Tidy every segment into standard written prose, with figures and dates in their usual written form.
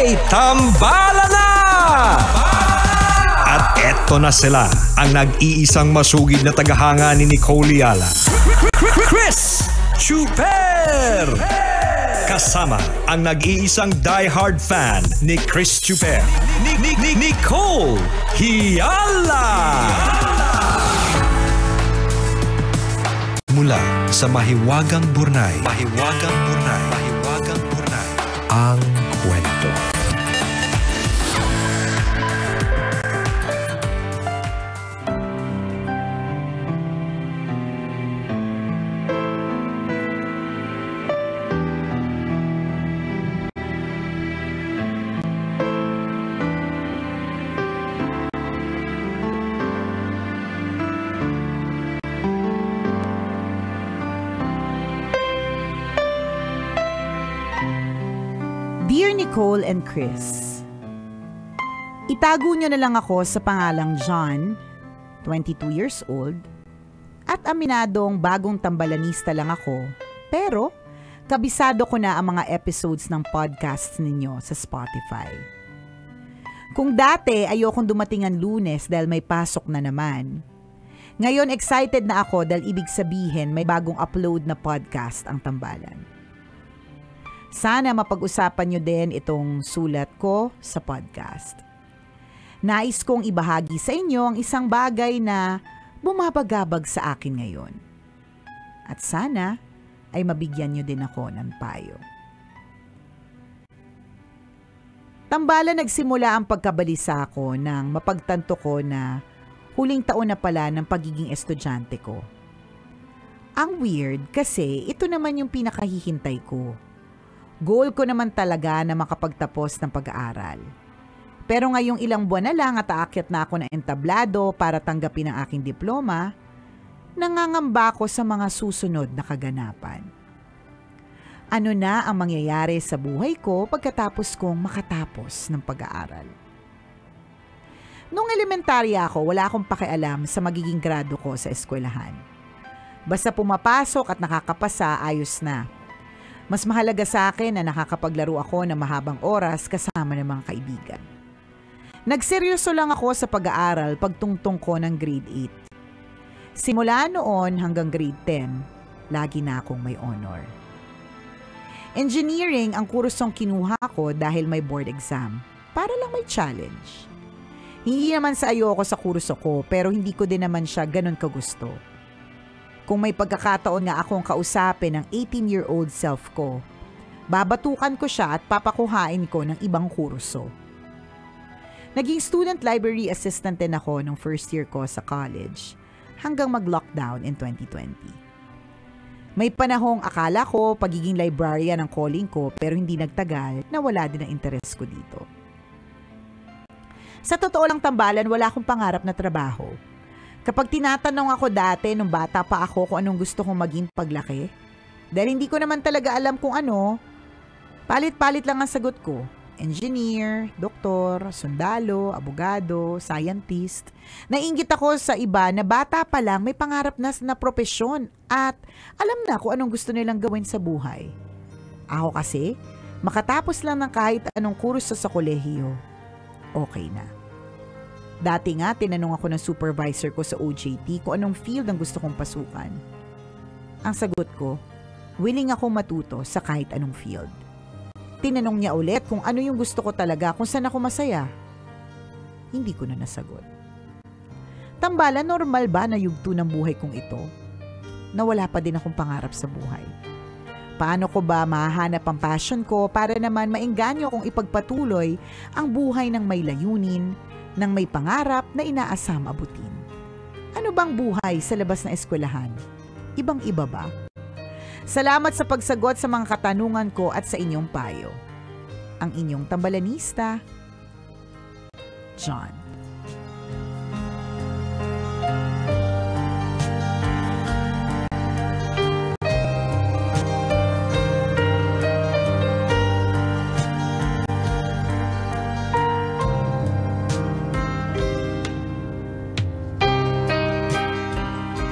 Okay, tambala na! At eto na sila, ang nag-iisang masugid na tagahanga ni Nicole Yala. Chris Chuper! Kasama ang nag-iisang diehard fan ni Chris Chuper, Nicole Yala! Mula sa Mahiwagang Burnay, ang kwento. Dear Nicole and Chris, itago nyo na lang ako sa pangalang John, 22 years old, at aminadong bagong tambalanista lang ako, pero kabisado ko na ang mga episodes ng podcasts ninyo sa Spotify. Kung dati ayokong dumating ang Lunes dahil may pasok na naman, ngayon excited na ako dahil ibig sabihin may bagong upload na podcast ang Tambalan. Sana mapag-usapan nyo din itong sulat ko sa podcast. Nais kong ibahagi sa inyo ang isang bagay na bumabagabag sa akin ngayon. At sana ay mabigyan nyo din ako ng payo. Tambalan, nagsimula ang pagkabalisa ko nang mapagtanto ko na huling taon na pala ng pagiging estudyante ko. Ang weird kasi ito naman yung pinakahihintay ko. Goal ko naman talaga na makapagtapos ng pag-aaral. Pero ngayong ilang buwan na lang at aakyat na ako ng entablado para tanggapin ang aking diploma, nangangamba ako sa mga susunod na kaganapan. Ano na ang mangyayari sa buhay ko pagkatapos kong makatapos ng pag-aaral? Nung elementarya ako, wala akong pakialam sa magiging grado ko sa eskwelahan. Basta pumapasok at nakakapasa, ayos na. Mas mahalaga sa akin na nakakapaglaro ako ng mahabang oras kasama ng mga kaibigan. Nagseryoso lang ako sa pag-aaral pagtungtong ko ng grade 8. Simula noon hanggang grade 10, lagi na akong may honor. Engineering ang kursong kinuha ko dahil may board exam, para lang may challenge. Hindi naman sa ayoko sa kurso ko pero hindi ko din naman siya ganun kagusto. Kung may pagkakataon nga akong kausapin ng 18-year-old self ko, babatukan ko siya at papakuhain ko ng ibang kurso. Naging student library assistant din ako nung first year ko sa college hanggang mag-lockdown in 2020. May panahong akala ko pagiging librarian ang calling ko pero hindi nagtagal na wala din ang interes ko dito. Sa totoo lang, Tambalan, wala akong pangarap na trabaho. Kapag tinatanong ako dati nung bata pa ako kung anong gusto kong maging paglaki, dahil hindi ko naman talaga alam kung ano, palit-palit lang ang sagot ko. Engineer, doktor, sundalo, abogado, scientist. Nainggit ako sa iba na bata pa lang may pangarap na propesyon at alam na kung anong gusto nilang gawin sa buhay. Ako kasi, makatapos lang ng kahit anong kurso sa kolehiyo, okay na. Dati nga, tinanong ako ng supervisor ko sa OJT kung anong field ang gusto kong pasukan. Ang sagot ko, willing ako matuto sa kahit anong field. Tinanong niya ulit kung ano yung gusto ko talaga, kung saan ako masaya. Hindi ko na nasagot. Tambalan, normal ba na yugto ng buhay kong ito? Na wala pa din akong pangarap sa buhay. Paano ko ba mahahanap ang passion ko para naman maengganyo kong ipagpatuloy ang buhay ng may layunin, ng may pangarap na inaasam abutin? Ano bang buhay sa labas ng eskwelahan? Ibang-iba ba? Salamat sa pagsagot sa mga katanungan ko at sa inyong payo. Ang inyong tambalanista, John.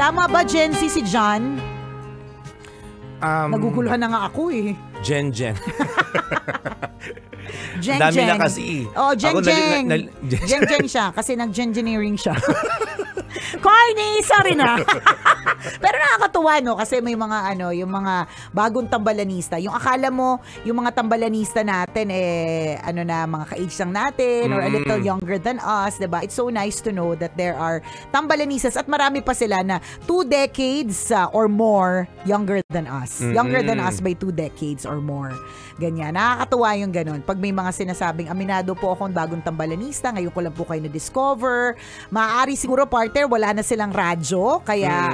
Tama ba, Gen Z, si John? Naguguluhan na nga ako eh. Gen. Jeng Dami Jeng. na kasi. Oh, Jeng Ako, Jeng. Jeng Jeng siya kasi nag-engineering siya. Corny, sorry na. Pero nakakatuwa, no? Kasi may mga yung mga bagong tambalanista. Yung akala mo, yung mga tambalanista natin, mga ka-age lang natin or a little younger than us, diba? It's so nice to know that there are tambalanistas at marami pa sila na 2 decades or more younger than us. Younger than us by 2 decades or more. Ganyan. Nakakatuwa yung ganun. Pag may mga sinasabing, aminado po akong bagong tambalanista, ngayon ko lang po kayo na-discover. Maaari siguro, partner, wala na silang radyo, kaya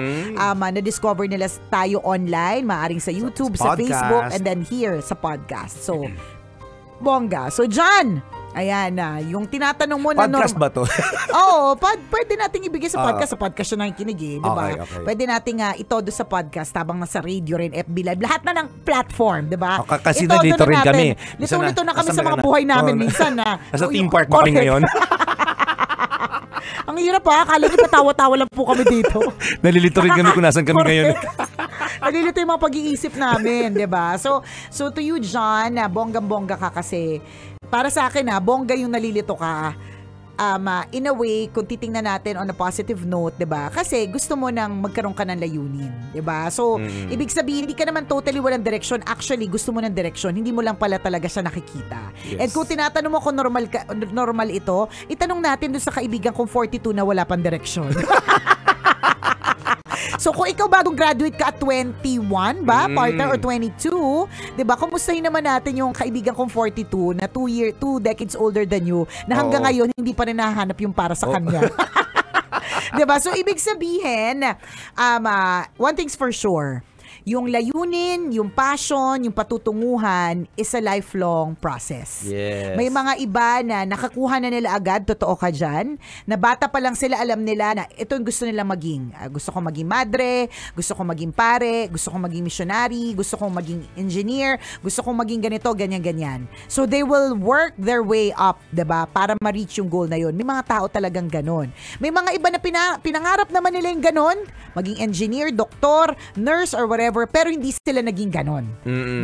na-discover nila tayo online, maaring sa YouTube, sa Facebook, and then here sa podcast. So, bongga. So, John, ayan na, yung tinatanong mo na podcast ba to? Oo, pwede nating ibigay sa podcast. Sa podcast siya nakikinig eh, di ba? Okay. Pwede nating itodo sa podcast habang nasa radio rin, FB Live. Lahat na ng platform, di ba? Kasi nandito rin kami. Lito na kami sa mga buhay namin minsan na. Nasa theme park ba kami ngayon? Ang hirap ha, akala niyo patawa-tawa lang po kami dito. Nalilito rin kami kung nasan kami ngayon. Nalilito yung mga pag-iisip namin, di ba? So to you, John, bonggang-bongga ka kasi. Para sa akin bongga yung nalilito ka. In a way, kung titingnan natin on a positive note, 'di ba? Kasi gusto mo nang magkaroon ka ng layunin, 'di ba? So, ibig sabihin hindi ka naman totally walang direction. Actually, gusto mo ng direction, hindi mo lang pala talaga siya nakikita. Yes. And kung tinatanong mo kung normal ito, itanong natin doon sa kaibigan kong 42 na wala pang direction. So, kung ikaw bagong graduate ka at 21 ba, partner, or 22, diba, kumustahin naman natin yung kaibigan kong 42 na 2 decades older than you, na hanggang ngayon, hindi pa rin nahanap yung para sa kanya. Diba? So, ibig sabihin, one thing's for sure, yung layunin, yung passion, yung patutunguhan is a lifelong process. Yes. May mga iba na nakakuha na nila agad, totoo ka dyan, na bata pa lang sila alam nila na ito yung gusto nila maging. Gusto ko maging madre, gusto ko maging pare, gusto ko maging missionary, gusto ko maging engineer, gusto ko maging ganito, ganyan-ganyan. So they will work their way up, diba, para ma-reach yung goal na yun. May mga tao talagang ganon. May mga iba na pinangarap naman nila yung ganon, maging engineer, doktor, nurse, or whatever, pero hindi sila naging ganon.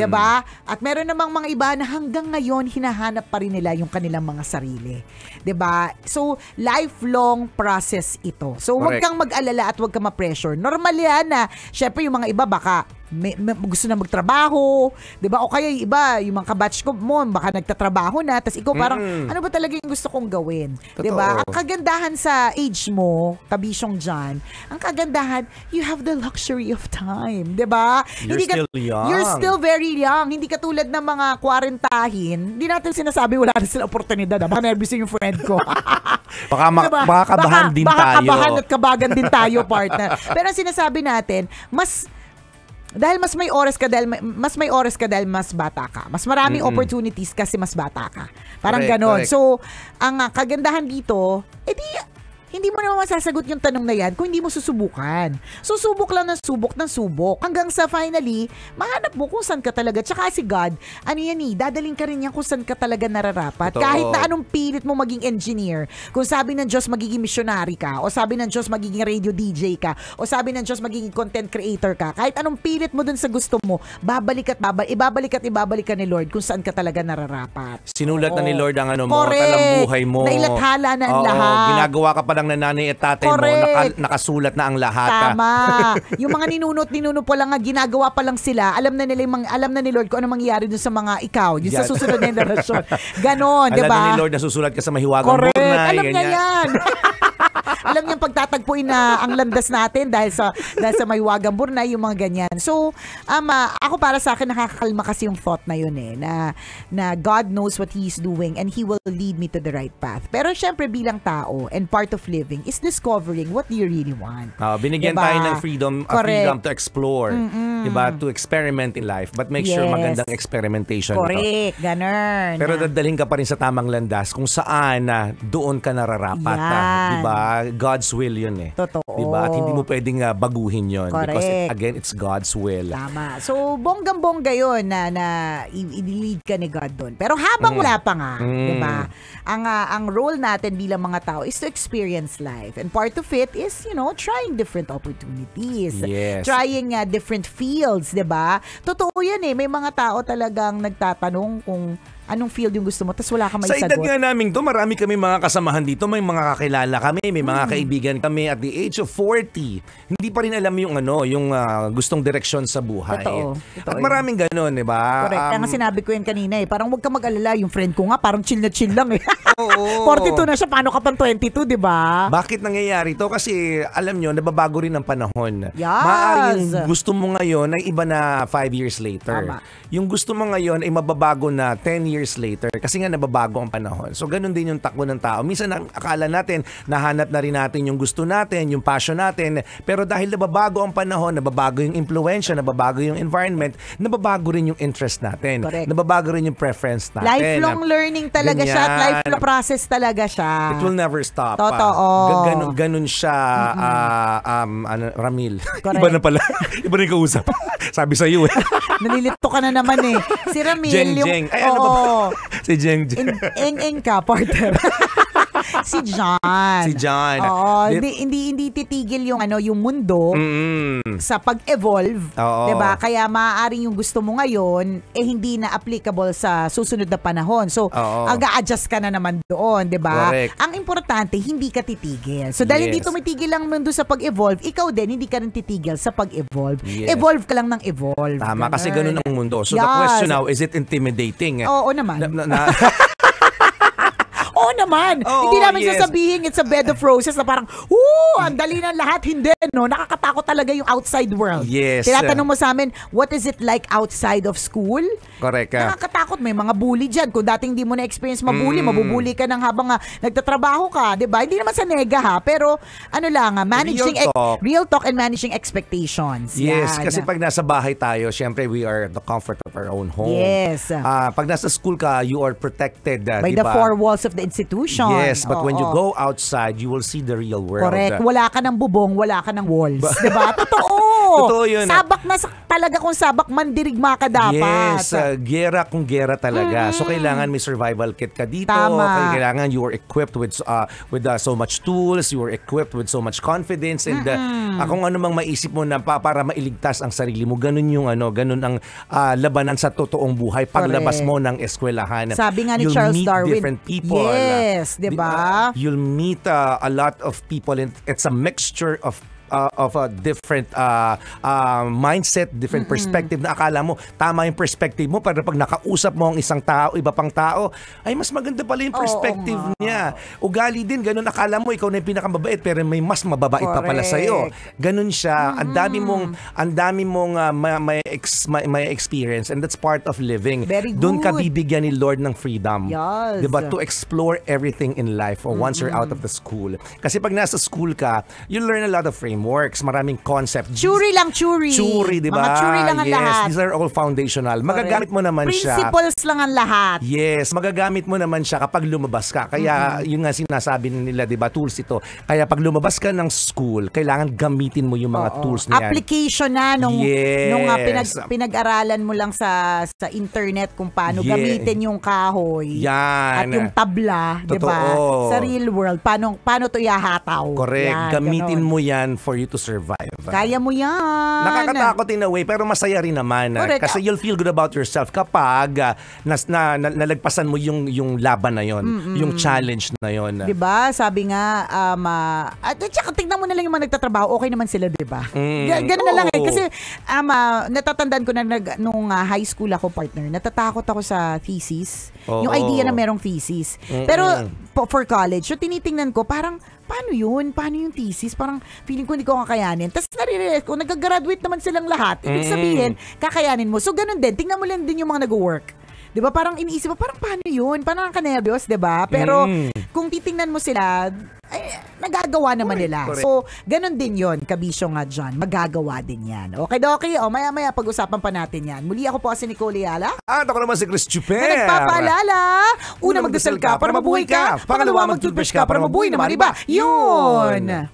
Diba? At meron namang mga iba na hanggang ngayon hinahanap pa rin nila yung kanilang mga sarili. Diba? So, lifelong process ito. So, huwag kang mag-alala at huwag kang ma-pressure. Normal yan na, syempre yung mga iba baka may gusto na magtrabaho, 'di ba? O kaya yung iba, yung mga kabatch ko mo, baka nagtatrabaho na, tapos ikaw parang ano ba talaga yung gusto kong gawin? 'Di ba? Ang kagandahan sa age mo, kabisyong John, ang kagandahan, you have the luxury of time, 'di ba? Still young. You're still very young. Hindi katulad ng mga 40-hin. Hindi natin sinasabi wala na sila oportunidad. Baka nervous yung friend ko. Baka kabahan din tayo. Baka kabahan at kabagan din tayo, partner. Pero ang sinasabi natin, dahil mas may oras ka dahil mas bata ka. Mas maraming opportunities kasi mas bata ka. Parang ganon. So, ang kagandahan dito, hindi mo naman masasagot yung tanong na yan kung hindi mo susubukan. Susubok lang ng subok. Hanggang sa finally, mahanap mo kung saan ka talaga. Tsaka si God, dadaling ka rin yan kung saan ka talaga nararapat. Kahit na anong pilit mo maging engineer, kung sabi ng Diyos magiging missionary ka, o sabi ng Diyos magiging radio DJ ka, o sabi ng Diyos magiging content creator ka, kahit anong pilit mo dun sa gusto mo, ibabalik ka ni Lord kung saan ka talaga nararapat. Sinulat na ni Lord ang talang buhay mo. Nailathala na ang lahat. Ginagawa ka pa ng nanay at tatay mo, nakasulat na ang lahat. Tama. Yung mga ninunot pa lang, ginagawa pa lang sila, alam na ni Lord kung ano mangyayari dun sa mga ikaw, yung sa susunod na generasyon. Ganon, di ba? Alam ni Lord na susulat ka sa mahiwagang burnay. Alam niya yan. Alam niyang pagtatagpuin na ang landas natin dahil sa mahiwagang burnay, yung mga ganyan. So, ako para sa akin, nakakakalma kasi yung thought na yun na God knows what He's doing and He will lead me to the right path. Pero syempre bilang tao and part of living is discovering what do you really want. Binigyan tayo ng freedom to explore, diba? To experiment in life, but make sure magandang experimentation. Correct, ganun. Pero dadalhin ka pa rin sa tamang landas kung saan doon ka nararapat. Diba? God's will yun eh. Totoo. Diba? At hindi mo pwedeng baguhin yun. Correct. Because again, it's God's will. Tama. So, bonggang-bongga yun na i-lead ka ni God doon. Pero habang wala pa nga, di ba? Ang role natin bilang mga tao is to experience life. And part of it is, trying different opportunities. Yes. Trying different fields, di ba? Totoo yan eh. May mga tao talagang nagtatanong kung anong field yung gusto mo, tapos wala ka may Sa sagot. edad nga namin to, marami kami mga kasamahan dito, may mga kakilala kami, may mga kaibigan kami at the age of 40. Hindi pa rin alam yung gustong direksyon sa buhay. Totoo. At maraming ganun, di ba? Correct. Kaya nga sinabi ko yan kanina eh. Parang huwag ka mag-alala. Yung friend ko nga, parang chill na chill lang eh. Oo. 42 na siya, paano ka pang 22, di ba? Bakit nangyayari to? Kasi alam nyo, nababago rin ang panahon. Yes. Maaaring yung gusto mo ngayon ay iba na 5 years later. Tama. Yung gusto mo ngayon ay mababago na 10 years later kasi nga nababago ang panahon. So ganun din yung takbo ng tao. Minsan akala natin, nahanap na rin natin yung gusto natin, yung passion natin, pero dahil nababago ang panahon, nababago yung influensya, nababago yung environment, nababago rin yung interest natin. Correct. Nababago rin yung preference natin. Lifelong learning talaga siya at lifelong process talaga siya. It will never stop. Totoo. Ganun siya, Ramil. Correct. Iba na pala. Iba na yung kausap. Sabi sa iyo eh. Nalilito ka na naman eh. Si Ramil. Jeng. Ay, ano ba? Si Jeng. Eng ka, partner. Si John. Oo, hindi titigil yung mundo sa pag-evolve, 'di ba? Kaya maaaring yung gusto mo ngayon hindi na applicable sa susunod na panahon. So, aga-adjust ka na naman doon, 'di ba? Ang importante, hindi ka titigil. So, dahil hindi tumitigil lang mundo sa pag-evolve, ikaw din hindi ka rin titigil sa pag-evolve. Evolve ka lang ng evolve. Tama, kasi ganun ang mundo. So, the question now, is it intimidating? Oo naman. Oo naman. Hindi namin sasabihin it's a bed of roses na parang, ang dali ng lahat. Hindi, no? Nakakatakot talaga yung outside world. Yes. Tinatanong mo sa amin, what is it like outside of school? Correct. Nakakatakot. May mga bully dyan. Kung dating di mo na-experience mabully, mabubully ka ng habang nagtatrabaho ka. Diba? Hindi naman sa nega ha. Pero, managing real talk and managing expectations. Yes. Yan. Kasi pag nasa bahay tayo, syempre we are the comfort of our own home. Yes. Pag nasa school ka, you are protected. By diba? the four walls of the institution. Yes, but when you go outside, you will see the real world. Correct. Wala ka ng bubong, wala ka ng walls. Diba? Totoo. Totoo yun. Sabak na talaga kung sabak, mandirigma ka dapat. Yes, gera kung gera talaga. So, kailangan may survival kit ka dito. Tama. Kailangan you are equipped with so much tools, you are equipped with so much confidence, and kung ano mang maisip mo na para mailigtas ang sarili mo, ganun yung ganun ang labanan sa totoong buhay. Paglabas mo ng eskwelahan. Sabi nga ni Charles Darwin. Different people. Yes, diba? You'll meet a lot of people, and it's a mixture of a different mindset, different perspective na akala mo tama yung perspective mo, pero pag nakausap mo ang isang tao, iba pang tao, ay mas maganda pala yung perspective niya. Ugali din, ganun, akala mo ikaw na yung pinakamabait pero may mas mababait pa pala sa'yo. Ganun siya. Ang dami mong may experience, and that's part of living. Doon ka bibigyan ni Lord ng freedom. Yes. Diba? To explore everything in life once you're out of the school. Kasi pag nasa school ka, you learn a lot of frameworks, maraming concepts. Theory lang, theory. Theory, diba? Mga theory lang ang lahat. These are all foundational. Magagamit mo naman siya. Principles lang ang lahat. Yes, magagamit mo naman siya kapag lumabas ka. Kaya yun nga sinasabi nila, diba? Tools ito. Kaya pag lumabas ka ng school, kailangan gamitin mo yung mga tools na yan. Application na nung pinag-aralan mo lang sa internet kung paano gamitin yung kahoy. Yan. At yung tabla, diba? Sa real world, paano to ihahataw. Correct. Yan, gamitin ganon. mo yan for you to survive. Kaya mo yan. Nakakatakot in a way, pero masaya rin naman. Kasi you'll feel good about yourself kapag nalagpasan mo yung laban na yon, yung challenge na yon. Diba? Sabi nga, at saka tignan mo na lang yung mga nagtatrabaho, okay naman sila, diba? Ganun na lang eh. Kasi natatandaan ko na nung high school ako, partner, natatakot ako sa thesis. Yung idea na merong thesis. Pero for college, so tinitingnan ko, parang paano yun? Paano yung thesis? Parang feeling ko hindi ko kakayanin. Tapos nare-realize ko, nag-graduate naman silang lahat. Ibig sabihin, kakayanin mo. So ganun din. Tingnan mo lang din yung mga nag-work. Diba? Parang iniisip mo, parang paano yun? Parang ka-nervyos, diba? Pero kung titingnan mo sila, ay, magagawa naman nila. Correct. So, ganun din yon, kabisyo nga dyan. Magagawa din yan. Okay, Doki? O, maya-maya pag-usapan pa natin yan. Muli ako po si Nicole Yala. At ako naman si Chris Chuper. Na nagpapaalala, una magdasal ka para mabuhay ka, pangalawa mag-toothbrush ka para mabuhay naman iba. Yun!